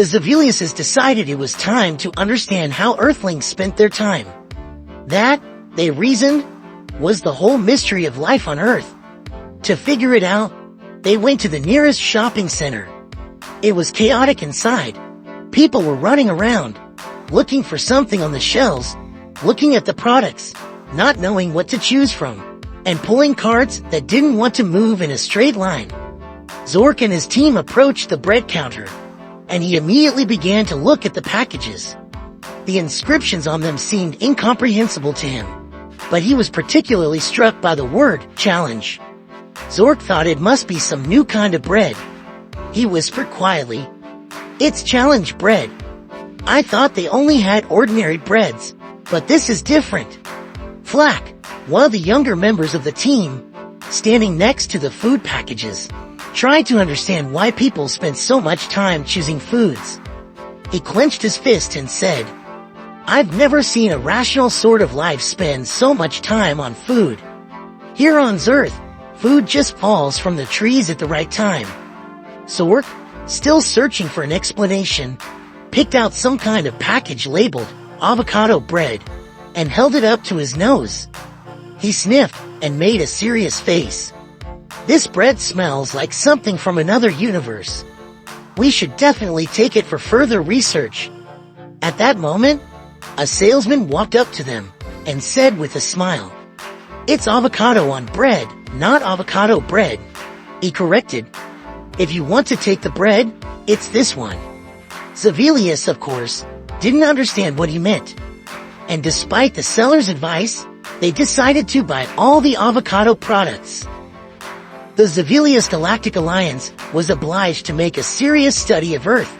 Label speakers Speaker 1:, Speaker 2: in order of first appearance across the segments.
Speaker 1: The Zeveliuses decided it was time to understand how Earthlings spent their time. That, they reasoned, was the whole mystery of life on Earth. To figure it out, they went to the nearest shopping center. It was chaotic inside. People were running around, looking for something on the shelves, looking at the products, not knowing what to choose from, and pulling carts that didn't want to move in a straight line. Zork and his team approached the bread counter, and he immediately began to look at the packages. The inscriptions on them seemed incomprehensible to him, but he was particularly struck by the word challenge. Zork thought it must be some new kind of bread. He whispered quietly, "It's challenge bread. I thought they only had ordinary breads, but this is different." Flack, one of the younger members of the team, standing next to the food packages, tried to understand why people spent so much time choosing foods. He clenched his fist and said, "I've never seen a rational sort of life spend so much time on food. Here on Earth, food just falls from the trees at the right time." Zork, still searching for an explanation, picked out some kind of package labeled avocado bread and held it up to his nose. He sniffed and made a serious face. "This bread smells like something from another universe. We should definitely take it for further research." At that moment, a salesman walked up to them and said with a smile, "It's avocado on bread, not avocado bread," he corrected. "If you want to take the bread, it's this one." Zevelius, of course, didn't understand what he meant, and despite the seller's advice, they decided to buy all the avocado products. The Zevelius Galactic Alliance was obliged to make a serious study of Earth.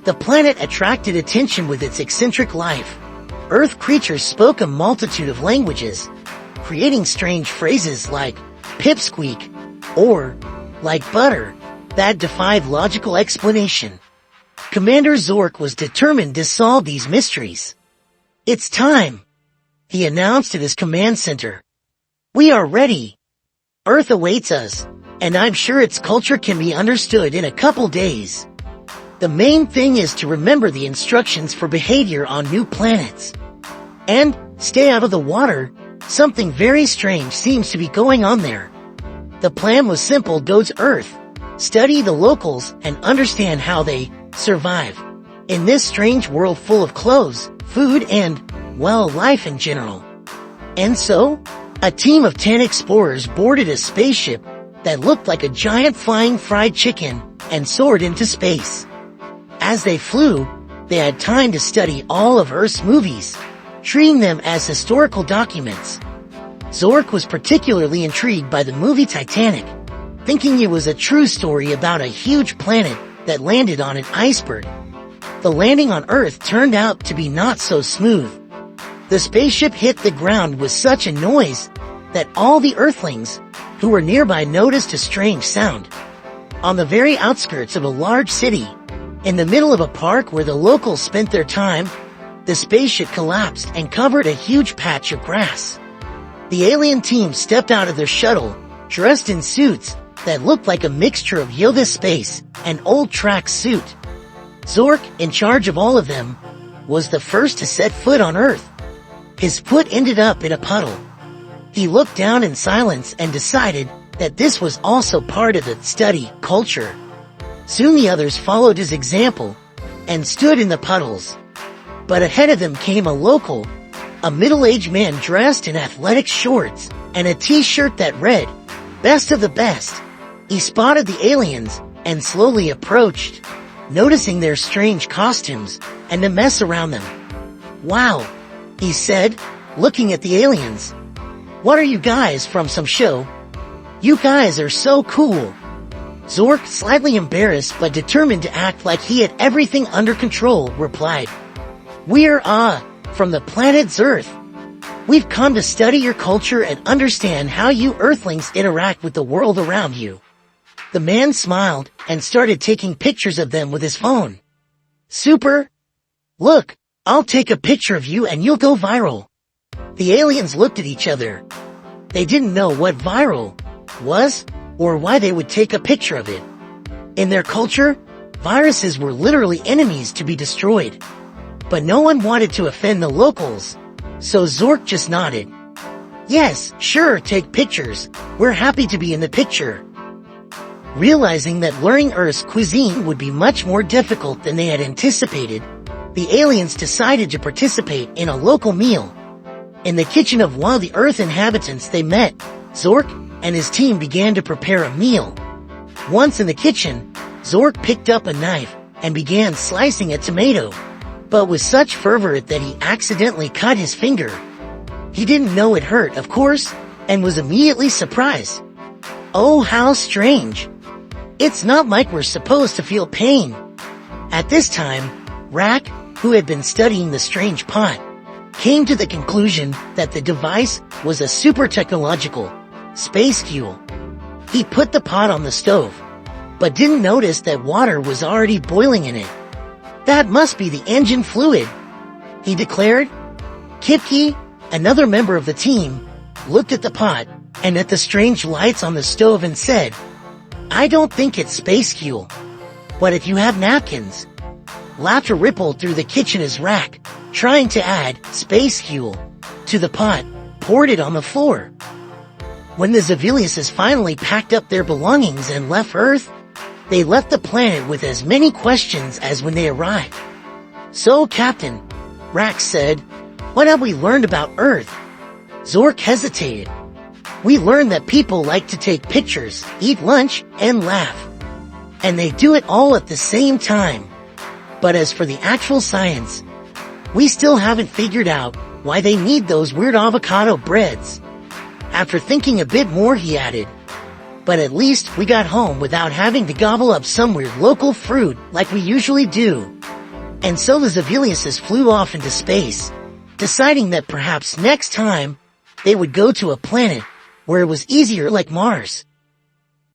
Speaker 1: The planet attracted attention with its eccentric life. Earth creatures spoke a multitude of languages, creating strange phrases like pipsqueak or like butter that defied logical explanation. Commander Zork was determined to solve these mysteries. "It's time," he announced at his command center. "We are ready. Earth awaits us, and I'm sure its culture can be understood in a couple days. The main thing is to remember the instructions for behavior on new planets. And stay out of the water. Something very strange seems to be going on there." The plan was simple: go to Earth, study the locals, and understand how they survive in this strange world full of clothes, food, and, well, life in general. And so, a team of 10 explorers boarded a spaceship that looked like a giant flying fried chicken and soared into space. As they flew, they had time to study all of Earth's movies, treating them as historical documents. Zork was particularly intrigued by the movie Titanic, thinking it was a true story about a huge planet that landed on an iceberg. The landing on Earth turned out to be not so smooth. The spaceship hit the ground with such a noise that all the Earthlings who were nearby noticed a strange sound. On the very outskirts of a large city, in the middle of a park where the locals spent their time, the spaceship collapsed and covered a huge patch of grass. The alien team stepped out of their shuttle, dressed in suits that looked like a mixture of Yoda space and old track suit. Zork, in charge of all of them, was the first to set foot on Earth. His foot ended up in a puddle. He looked down in silence and decided that this was also part of the study culture. Soon the others followed his example and stood in the puddles. But ahead of them came a local, a middle-aged man dressed in athletic shorts and a t-shirt that read, "Best of the best." He spotted the aliens and slowly approached, noticing their strange costumes and the mess around them. "Wow," he said, looking at the aliens. "What are you guys, from some show? You guys are so cool." Zork, slightly embarrassed but determined to act like he had everything under control, replied, "We're, from the planet Earth. We've come to study your culture and understand how you Earthlings interact with the world around you." The man smiled and started taking pictures of them with his phone. "Super! Look, I'll take a picture of you and you'll go viral." The aliens looked at each other. They didn't know what viral was or why they would take a picture of it. In their culture, viruses were literally enemies to be destroyed. But no one wanted to offend the locals, so Zork just nodded. Yes, sure, take pictures. We're happy to be in the picture. Realizing that learning Earth's cuisine would be much more difficult than they had anticipated, the aliens decided to participate in a local meal. In the kitchen of one of the Earth inhabitants they met, Zork and his team began to prepare a meal. Once in the kitchen, Zork picked up a knife and began slicing a tomato, but with such fervor that he accidentally cut his finger. He didn't know it hurt, of course, and was immediately surprised. Oh, how strange. It's not like we're supposed to feel pain. At this time, Rack, who had been studying the strange pot, came to the conclusion that the device was a super technological space fuel. He put the pot on the stove, but didn't notice that water was already boiling in it. That must be the engine fluid, he declared. Kipke, another member of the team, looked at the pot and at the strange lights on the stove and said, I don't think it's space fuel. But if you have napkins. Laughter rippled through the kitchen as Rack, trying to add space fuel to the pot, poured it on the floor. When the Zeveliuses finally packed up their belongings and left Earth, they left the planet with as many questions as when they arrived. So, Captain, Rack said, what have we learned about Earth? Zork hesitated. We learned that people like to take pictures, eat lunch, and laugh. And they do it all at the same time. But as for the actual science, we still haven't figured out why they need those weird avocado breads. After thinking a bit more, he added, but at least we got home without having to gobble up some weird local fruit like we usually do. And so the Zeveliuses flew off into space, deciding that perhaps next time they would go to a planet where it was easier, like Mars.